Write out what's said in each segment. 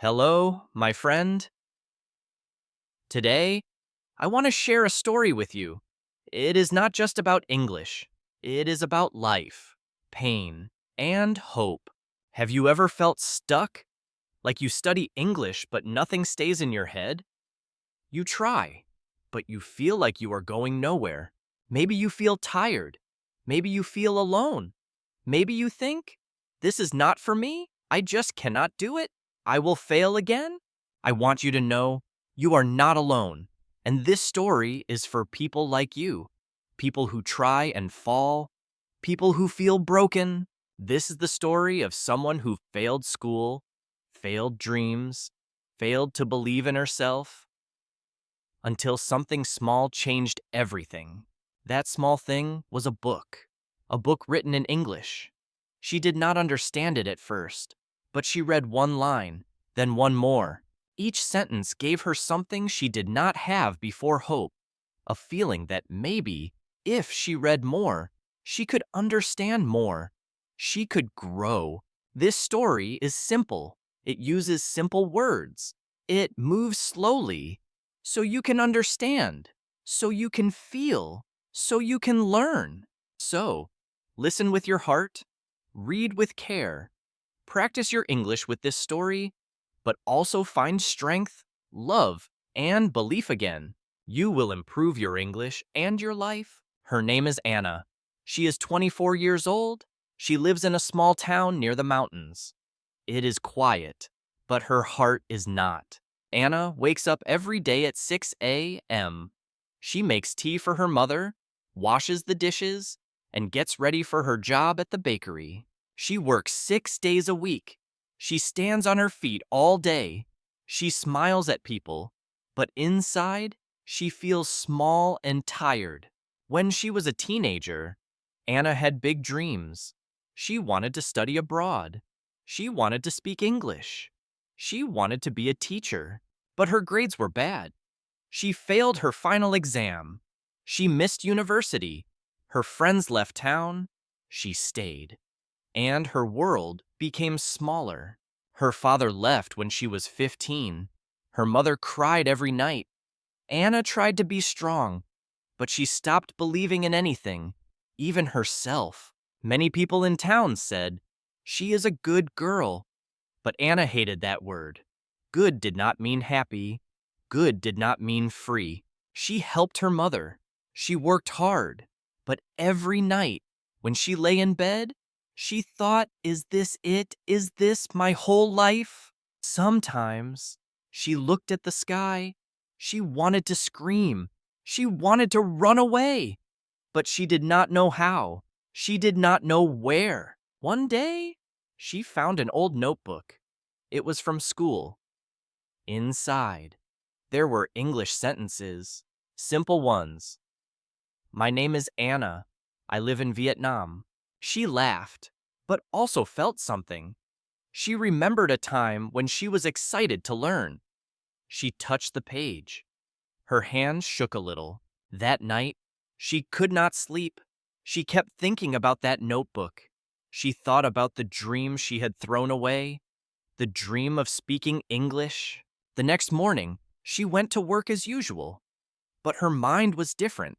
Hello, my friend. Today, I want to share a story with you. It is not just about English, it is about life, pain, and hope. Have you ever felt stuck? Like you study English, but nothing stays in your head? You try, but you feel like you are going nowhere. Maybe you feel tired. Maybe you feel alone. Maybe you think, this is not for me. I just cannot do it. I will fail again. I want you to know you are not alone. And this story is for people like you, people who try and fall, people who feel broken. This is the story of someone who failed school, failed dreams, failed to believe in herself, until something small changed everything. That small thing was a book written in English. She did not understand it at first, but she read one line, then one more. Each sentence gave her something she did not have before: hope, a feeling that maybe, if she read more, she could understand more. She could grow. This story is simple. It uses simple words. It moves slowly, so you can understand, so you can feel, so you can learn. So, listen with your heart, read with care, practice your English with this story, but also find strength, love, and belief again. You will improve your English and your life. Her name is Anna. She is 24 years old. She lives in a small town near the mountains. It is quiet, but her heart is not. Anna wakes up every day at 6 a.m. She makes tea for her mother, washes the dishes, and gets ready for her job at the bakery. She works 6 days a week. She stands on her feet all day. She smiles at people, but inside, she feels small and tired. When she was a teenager, Anna had big dreams. She wanted to study abroad. She wanted to speak English. She wanted to be a teacher, but her grades were bad. She failed her final exam. She missed university. Her friends left town. She stayed. And her world became smaller. Her father left when she was 15. Her mother cried every night. Anna tried to be strong, but she stopped believing in anything, even herself. Many people in town said, "She is a good girl." But Anna hated that word. Good did not mean happy. Good did not mean free. She helped her mother. She worked hard. But every night, when she lay in bed, she thought, is this it? Is this my whole life? Sometimes she looked at the sky. She wanted to scream. She wanted to run away. But she did not know how. She did not know where. One day, she found an old notebook. It was from school. Inside, there were English sentences, simple ones. My name is Anna. I live in Vietnam. She laughed, but also felt something. She remembered a time when she was excited to learn. She touched the page. Her hands shook a little. That night, she could not sleep. She kept thinking about that notebook. She thought about the dream she had thrown away, the dream of speaking English. The next morning, she went to work as usual, but her mind was different.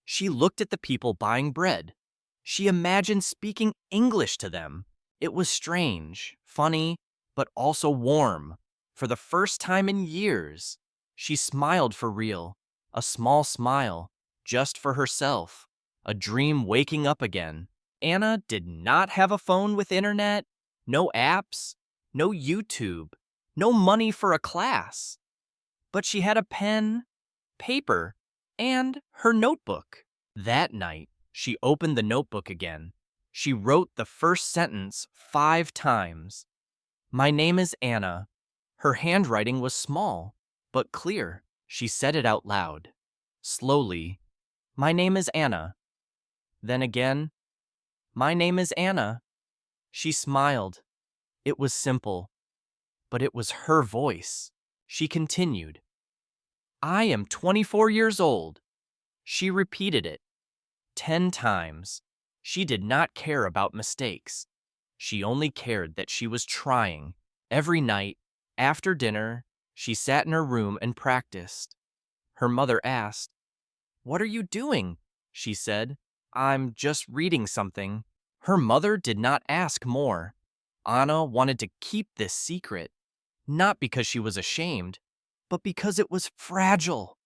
She looked at the people buying bread. She imagined speaking English to them. It was strange, funny, but also warm. For the first time in years, she smiled for real, a small smile, just for herself, a dream waking up again. Anna did not have a phone with internet, no apps, no YouTube, no money for a class. But she had a pen, paper, and her notebook. That night, she opened the notebook again. She wrote the first sentence 5 times. My name is Anna. Her handwriting was small, but clear. She said it out loud. Slowly, my name is Anna. Then again, my name is Anna. She smiled. It was simple, but it was her voice. She continued. I am 24 years old. She repeated it 10 times. She did not care about mistakes. She only cared that she was trying. Every night, After dinner, she sat in her room and practiced. Her mother asked, "What are you doing?" She said, "I'm just reading something." Her mother did not ask more. Anna wanted to keep this secret, not because she was ashamed, but because it was fragile,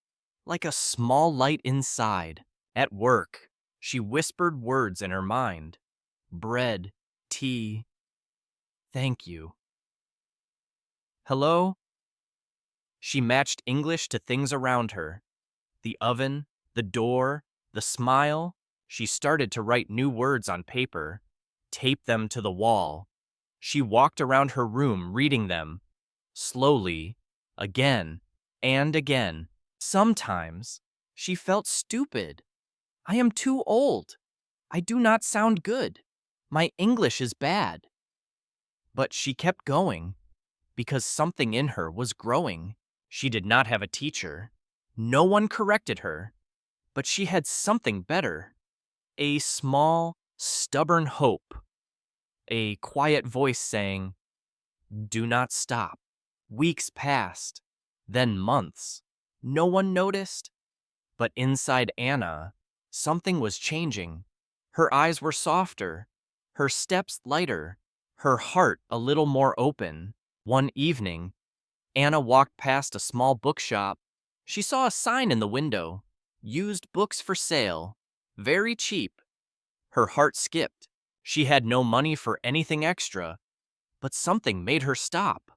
like a small light inside. At work, she whispered words in her mind: bread, tea, thank you. Hello? She matched English to things around her: the oven, the door, the smile. She started to write new words on paper, tape them to the wall. She walked around her room reading them, slowly, again and again. Sometimes she felt stupid. I am too old. I do not sound good. My English is bad. But she kept going because something in her was growing. She did not have a teacher. No one corrected her, but she had something better: a small, stubborn hope, a quiet voice saying, "Do not stop." Weeks passed, then months. No one noticed, but inside Anna, something was changing. Her eyes were softer, her steps lighter, her heart a little more open. One evening, Anna walked past a small bookshop. She saw a sign in the window: "Used books for sale, very cheap." Her heart skipped. She had no money for anything extra, but something made her stop.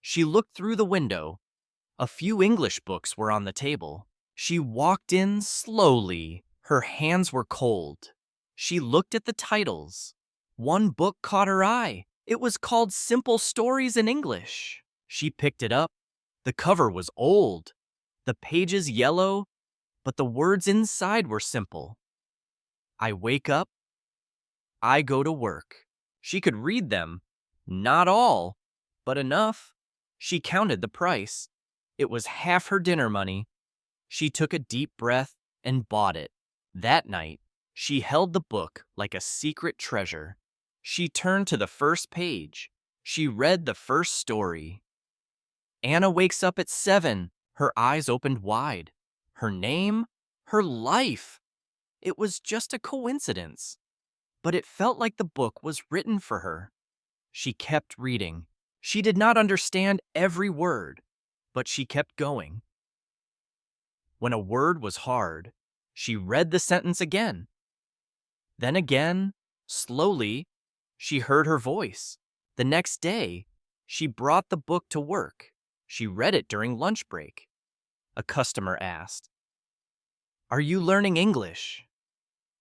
She looked through the window. A few English books were on the table. She walked in slowly. Her hands were cold. She looked at the titles. One book caught her eye. It was called Simple Stories in English. She picked it up. The cover was old, the pages yellow, but the words inside were simple. I wake up, I go to work. She could read them. Not all, but enough. She counted the price. It was half her dinner money. She took a deep breath and bought it. That night, she held the book like a secret treasure. She turned to the first page. She read the first story. Anna wakes up at 7. Her eyes opened wide. Her name? Her life! It was just a coincidence, but it felt like the book was written for her. She kept reading. She did not understand every word, but she kept going. When a word was hard, she read the sentence again. Then again, slowly, she heard her voice. The next day, she brought the book to work. She read it during lunch break. A customer asked, "Are you learning English?"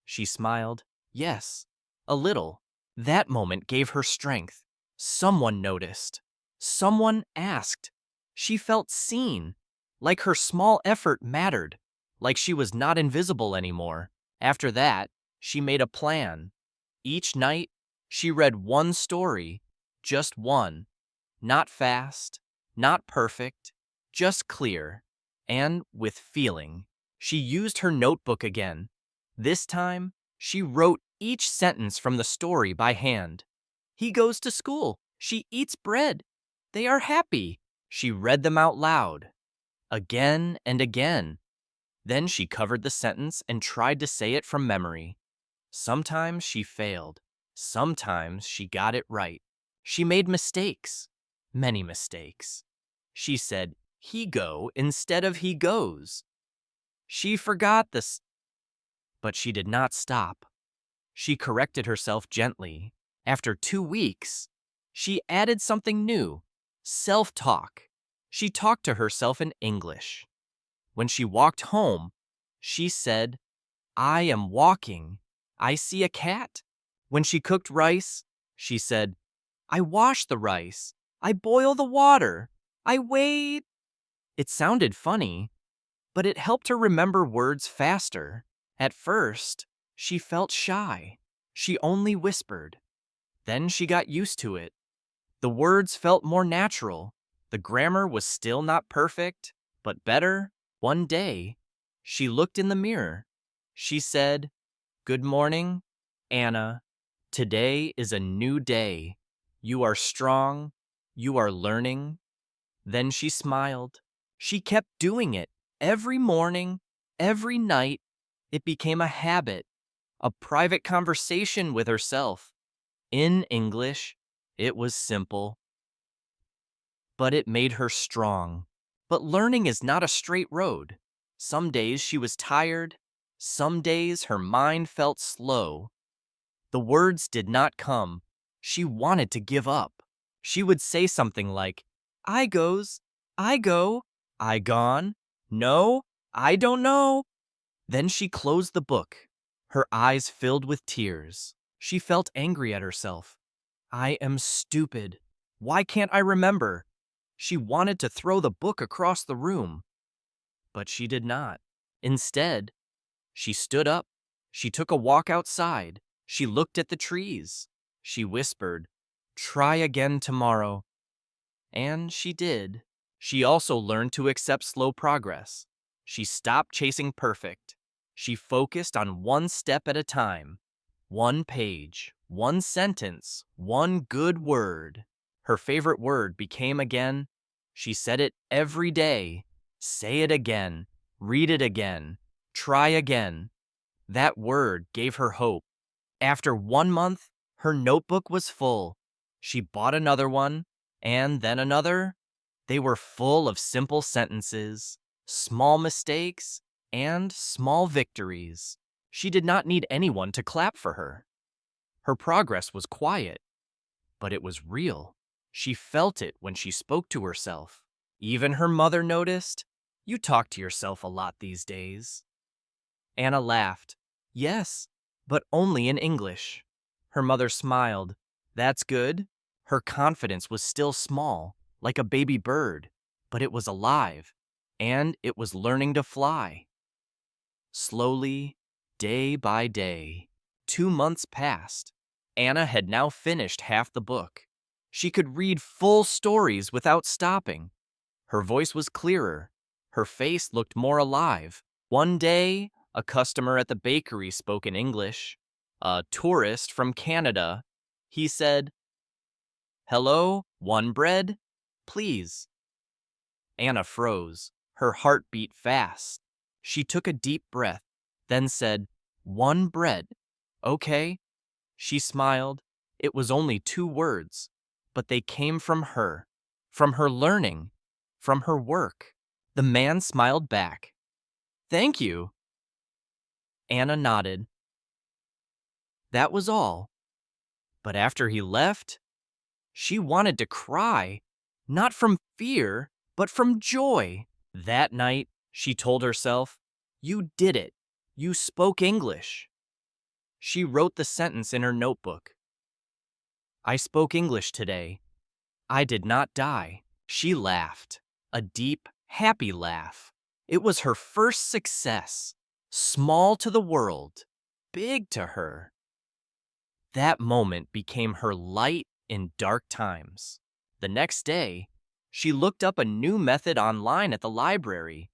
She smiled. "Yes, a little." That moment gave her strength. Someone noticed. Someone asked. She felt seen, like her small effort mattered, like she was not invisible anymore. After that, she made a plan. Each night, she read one story, just one. Not fast, not perfect, just clear, and with feeling. She used her notebook again. This time, she wrote each sentence from the story by hand. He goes to school. She eats bread. They are happy. She read them out loud, again and again. Then she covered the sentence and tried to say it from memory. Sometimes she failed. Sometimes she got it right. She made mistakes, many mistakes. She said, "he go" instead of "he goes." She forgot this, but she did not stop. She corrected herself gently. After 2 weeks, she added something new: self-talk. She talked to herself in English. When she walked home, she said, "I am walking. I see a cat." When she cooked rice, she said, "I wash the rice. I boil the water. I wait." It sounded funny, but it helped her remember words faster. At first, she felt shy. She only whispered. Then she got used to it. The words felt more natural. The grammar was still not perfect, but better. One day, she looked in the mirror. She said, "Good morning, Anna. Today is a new day. You are strong. You are learning. Then she smiled. She kept doing it every morning, every night. It became a habit, a private conversation with herself. In English, it was simple, but it made her strong. But learning is not a straight road. Some days she was tired, some days her mind felt slow. The words did not come. She wanted to give up. She would say something like, I goes, I go, I gone, no, I don't know. Then she closed the book. Her eyes filled with tears. She felt angry at herself. I am stupid. Why can't I remember? She wanted to throw the book across the room, but she did not. Instead, she stood up. She took a walk outside. She looked at the trees. She whispered, try again tomorrow. And she did. She also learned to accept slow progress. She stopped chasing perfect. She focused on one step at a time. One page, one sentence, one good word. Her favorite word became again. She said it every day. Say it again. Read it again. Try again. That word gave her hope. After 1 month, her notebook was full. She bought another one, and then another. They were full of simple sentences, small mistakes, and small victories. She did not need anyone to clap for her. Her progress was quiet, but it was real. She felt it when she spoke to herself. Even her mother noticed. You talk to yourself a lot these days. Anna laughed. Yes, but only in English. Her mother smiled. That's good. Her confidence was still small, like a baby bird, but it was alive, and it was learning to fly. Slowly, day by day, 2 months passed. Anna had now finished half the book. She could read full stories without stopping. Her voice was clearer. Her face looked more alive. One day, a customer at the bakery spoke in English. A tourist from Canada. He said, hello, one bread, please. Anna froze. Her heart beat fast. She took a deep breath, then said, one bread. Okay. She smiled. It was only 2 words, but they came from her learning, from her work. The man smiled back. Thank you. Anna nodded. That was all. But after he left, she wanted to cry, not from fear, but from joy. That night, she told herself, you did it. You spoke English. She wrote the sentence in her notebook. I spoke English today. I did not die. She laughed, a deep, happy laugh. It was her first success, small to the world, big to her. That moment became her light in dark times. The next day, she looked up a new method online at the library.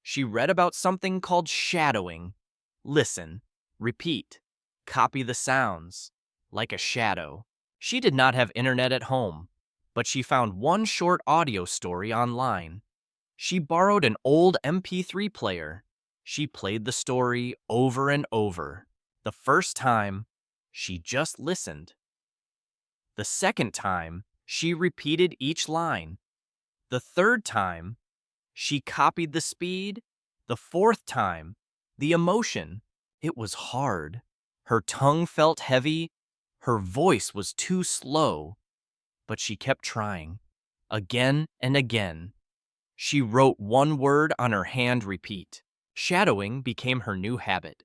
She read about something called shadowing. Listen, repeat, copy the sounds, like a shadow. She did not have internet at home, but she found one short audio story online. She borrowed an old MP3 player. She played the story over and over. The first time, she just listened. The second time, she repeated each line. The third time, she copied the speed. The fourth time, the emotion. It was hard. Her tongue felt heavy. Her voice was too slow. But she kept trying. Again and again. She wrote one word on her hand repeat. Shadowing became her new habit.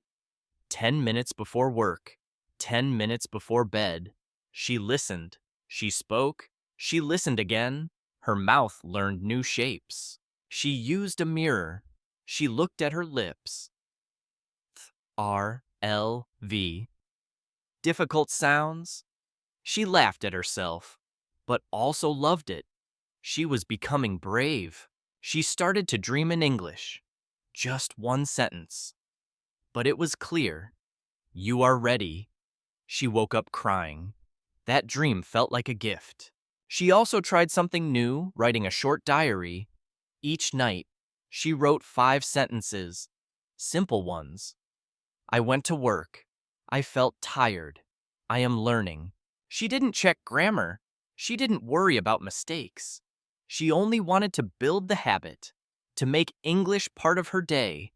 10 minutes before work, 10 minutes before bed. She listened. She spoke. She listened again. Her mouth learned new shapes. She used a mirror. She looked at her lips. R, L, V. Difficult sounds. She laughed at herself, but also loved it. She was becoming brave. She started to dream in English. Just one sentence. But it was clear. You are ready. She woke up crying. That dream felt like a gift. She also tried something new, writing a short diary. Each night, she wrote 5 sentences, simple ones. I went to work. I felt tired. I am learning. She didn't check grammar. She didn't worry about mistakes. She only wanted to build the habit, to make English part of her day,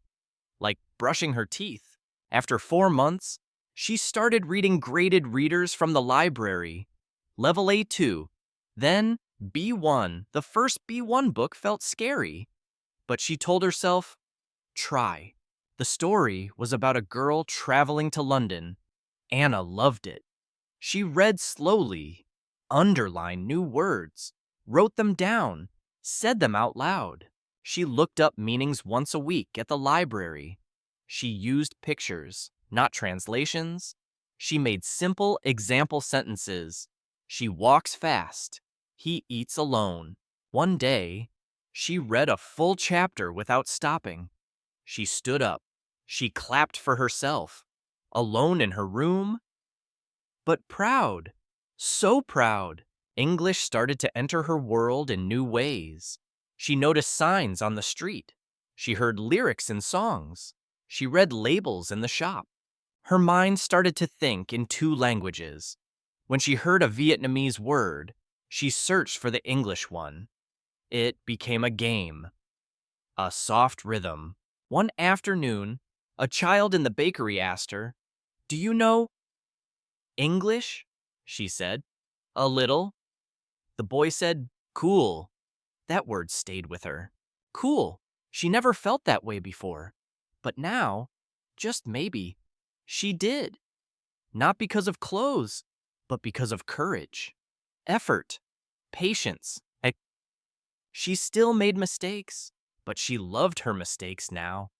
like brushing her teeth. After 4 months, she started reading graded readers from the library. Level A2, then B1. The first B1 book felt scary, but she told herself, try. The story was about a girl traveling to London. Anna loved it. She read slowly, underlined new words, wrote them down, said them out loud. She looked up meanings once a week at the library. She used pictures, not translations. She made simple example sentences. She walks fast. He eats alone. One day, she read a full chapter without stopping. She stood up. She clapped for herself, alone in her room, but proud. So proud. English started to enter her world in new ways. She noticed signs on the street. She heard lyrics in songs. She read labels in the shop. Her mind started to think in 2 languages. When she heard a Vietnamese word, she searched for the English one. It became a game, a soft rhythm. One afternoon, a child in the bakery asked her, "Do you know English?" She said, "A little." The boy said, "Cool." That word stayed with her. Cool. She never felt that way before. But now, just maybe, she did. Not because of clothes, but because of courage, effort, patience. She still made mistakes, but she loved her mistakes now.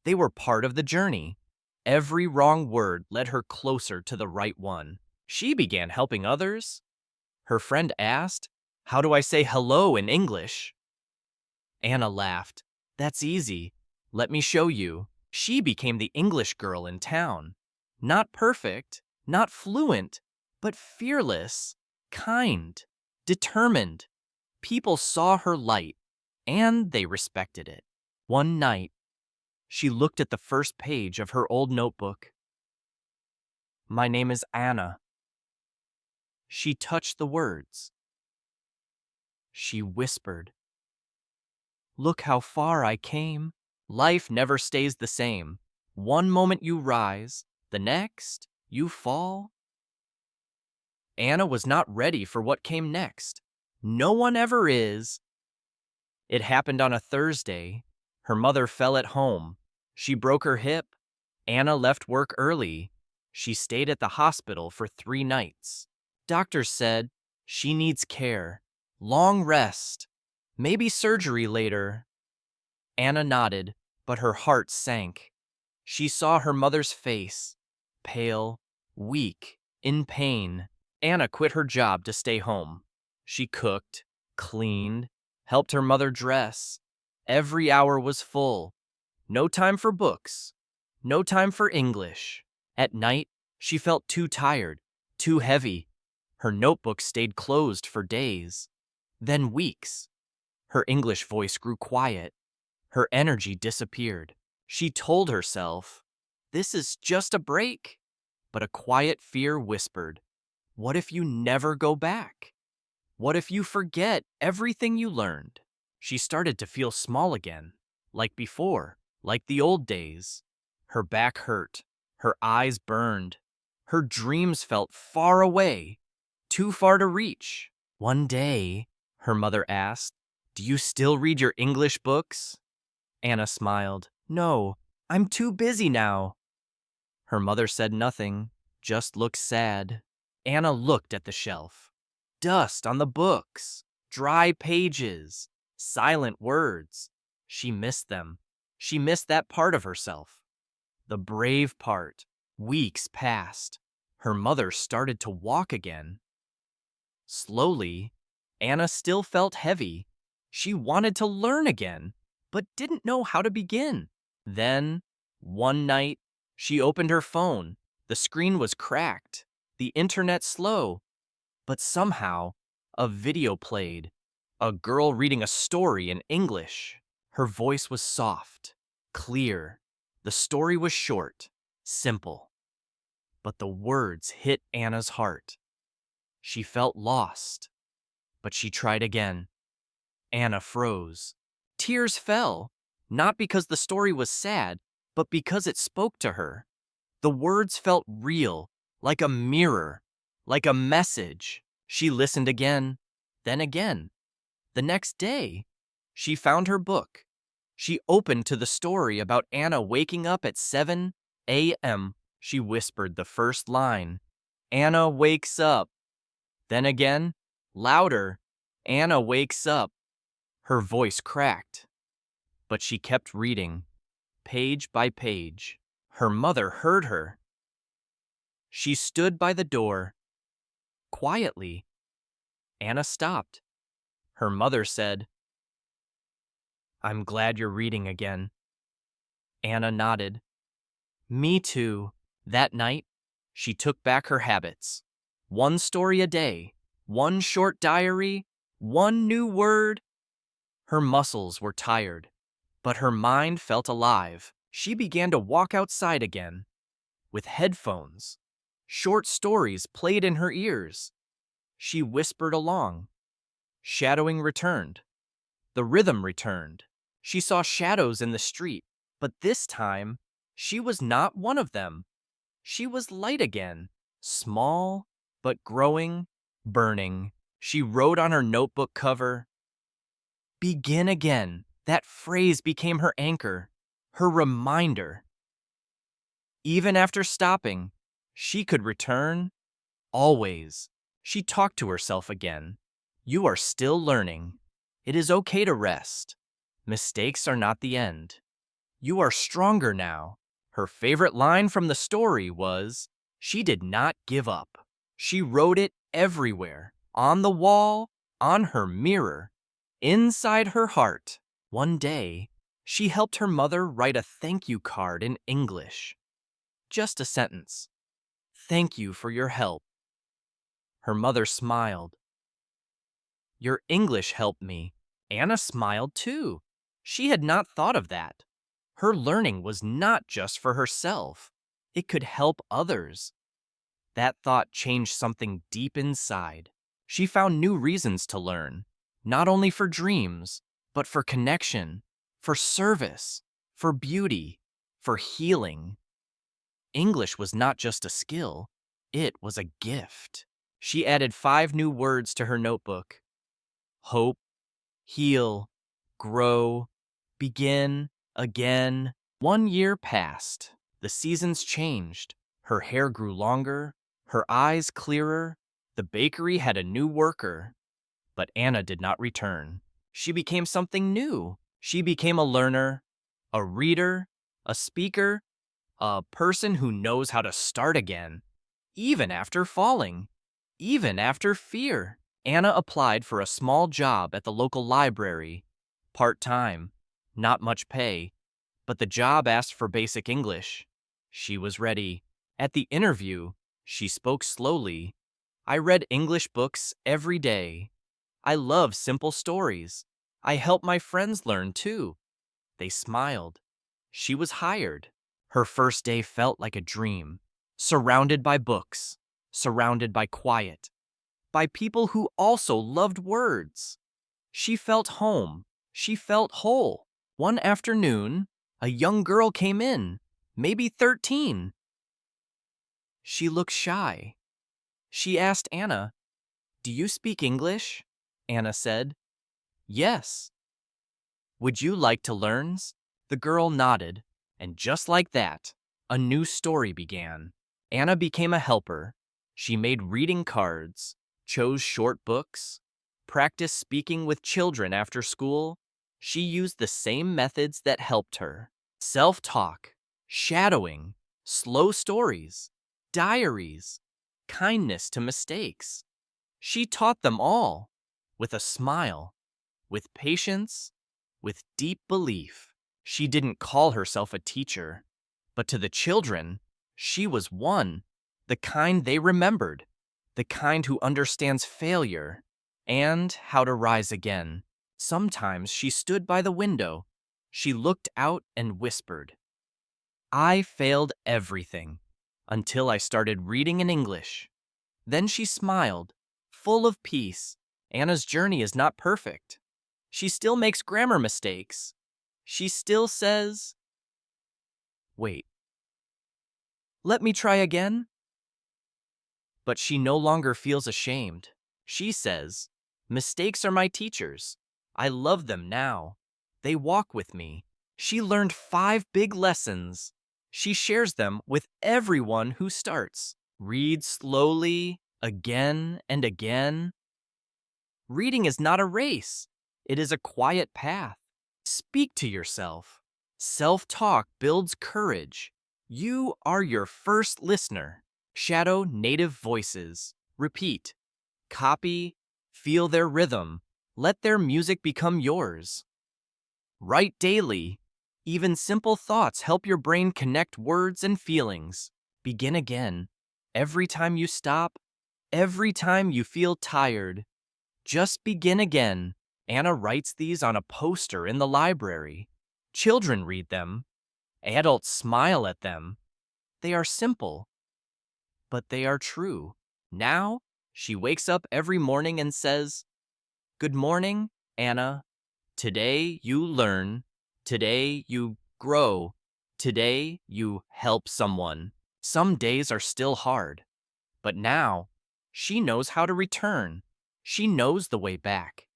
They were part of the journey. Every wrong word led her closer to the right one. She began helping others. Her friend asked, "How do I say hello in English?" Anna laughed. "That's easy. Let me show you." She became the English girl in town. Not perfect, not fluent, but fearless, kind, determined. People saw her light, and they respected it. One night, she looked at the first page of her old notebook. "My name is Anna." She touched the words. She whispered, "Look how far I came." Life never stays the same. One moment you rise, the next, you fall. Anna was not ready for what came next. No one ever is. It happened on a Thursday. Her mother fell at home. She broke her hip. Anna left work early. She stayed at the hospital for 3 nights. Doctors said she needs care, long rest, maybe surgery later. Anna nodded, but her heart sank. She saw her mother's face, pale, weak, in pain. Anna quit her job to stay home. She cooked, cleaned, helped her mother dress. Every hour was full. No time for books. No time for English. At night, she felt too tired, too heavy. Her notebook stayed closed for days, then weeks. Her English voice grew quiet. Her energy disappeared. She told herself, "This is just a break." But a quiet fear whispered, "What if you never go back? What if you forget everything you learned?" She started to feel small again, like before, like the old days. Her back hurt. Her eyes burned. Her dreams felt far away, too far to reach. One day, her mother asked, "Do you still read your English books?" Anna smiled. "No, I'm too busy now." Her mother said nothing, just looked sad. Anna looked at the shelf. Dust on the books, dry pages, silent words. She missed them. She missed that part of herself. The brave part. Weeks passed. Her mother started to walk again. Slowly, Anna still felt heavy. She wanted to learn again, but didn't know how to begin. Then, one night, she opened her phone. The screen was cracked, the internet slow, but somehow, A video played. A girl reading a story in English. Her voice was soft, clear. The story was short, simple. But the words hit Anna's heart. She felt lost, but she tried again. Anna froze. Tears fell, not because the story was sad, but because it spoke to her. The words felt real, like a mirror, like a message. She listened again, then again. The next day, she found her book. She opened to the story about Anna waking up at 7 a.m. She whispered the first line. Anna wakes up. Then again, louder. Anna wakes up. Her voice cracked, but she kept reading, page by page. Her mother heard her. She stood by the door. Quietly, Anna stopped. Her mother said, I'm glad you're reading again. Anna nodded. Me too. That night, she took back her habits. One story a day, one short diary, one new word. Her muscles were tired, but her mind felt alive. She began to walk outside again, with headphones. Short stories played in her ears. She whispered along. Shadowing returned. The rhythm returned. She saw shadows in the street, but this time, she was not one of them. She was light again, small, but growing, burning. She wrote on her notebook cover, Begin again. That phrase became her anchor, her reminder. Even after stopping, she could return. Always. She talked to herself again. You are still learning. It is okay to rest. Mistakes are not the end. You are stronger now. Her favorite line from the story was, she did not give up. She wrote it everywhere, on the wall, on her mirror, inside her heart. One day, she helped her mother write a thank you card in English. Just a sentence. Thank you for your help. Her mother smiled. Your English helped me. Anna smiled too. She had not thought of that. Her learning was not just for herself. It could help others. That thought changed something deep inside. She found new reasons to learn, not only for dreams, but for connection, for service, for beauty, for healing. English was not just a skill, it was a gift. She added 5 new words to her notebook. Hope, heal, grow, begin, again. 1 year passed. The seasons changed. Her hair grew longer, her eyes clearer. The bakery had a new worker. But Anna did not return. She became something new. She became a learner, a reader, a speaker, a person who knows how to start again, even after falling, even after fear. Anna applied for a small job at the local library, part-time, not much pay, but the job asked for basic English. She was ready. At the interview, she spoke slowly. I read English books every day. I love simple stories. I help my friends learn too. They smiled. She was hired. Her first day felt like a dream, surrounded by books, surrounded by quiet, by people who also loved words. She felt home. She felt whole. One afternoon, a young girl came in, maybe 13. She looked shy. She asked Anna, Do you speak English? Anna said, Yes. Would you like to learn? The girl nodded, and just like that, a new story began. Anna became a helper. She made reading cards, chose short books, practiced speaking with children after school. She used the same methods that helped her. Self-talk, shadowing, slow stories, diaries, kindness to mistakes. She taught them all, with a smile, with patience, with deep belief. She didn't call herself a teacher, but to the children, she was one, the kind they remembered, the kind who understands failure and how to rise again. Sometimes she stood by the window. She looked out and whispered, I failed everything until I started reading in English. Then she smiled, full of peace. Anna's journey is not perfect. She still makes grammar mistakes. She still says, wait, let me try again? But she no longer feels ashamed. She says, mistakes are my teachers. I love them now. They walk with me. She learned 5 big lessons. She shares them with everyone who starts. Read slowly, again and again. Reading is not a race. It is a quiet path. Speak to yourself. Self-talk builds courage. You are your first listener. Shadow native voices. Repeat. Copy. Feel their rhythm. Let their music become yours. Write daily. Even simple thoughts help your brain connect words and feelings. Begin again. Every time you stop, every time you feel tired, just begin again. Anna writes these on a poster in the library. Children read them. Adults smile at them. They are simple, but they are true. Now, she wakes up every morning and says, Good morning, Anna. Today you learn. Today you grow. Today you help someone. Some days are still hard, but now she knows how to return. She knows the way back.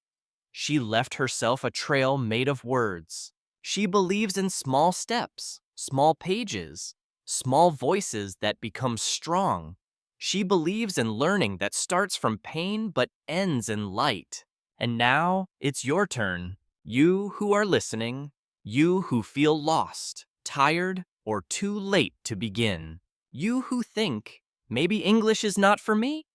She left herself a trail made of words. She believes in small steps, small pages, small voices that become strong. She believes in learning that starts from pain but ends in light. And now it's your turn. You who are listening, you who feel lost, tired, or too late to begin. You who think, maybe English is not for me?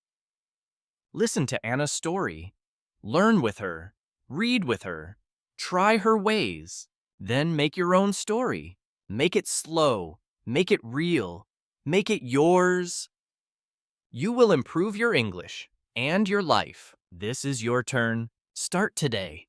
Listen to Anna's story. Learn with her. Read with her. Try her ways. Then make your own story. Make it slow. Make it real. Make it yours. You will improve your English and your life. This is your turn. Start today.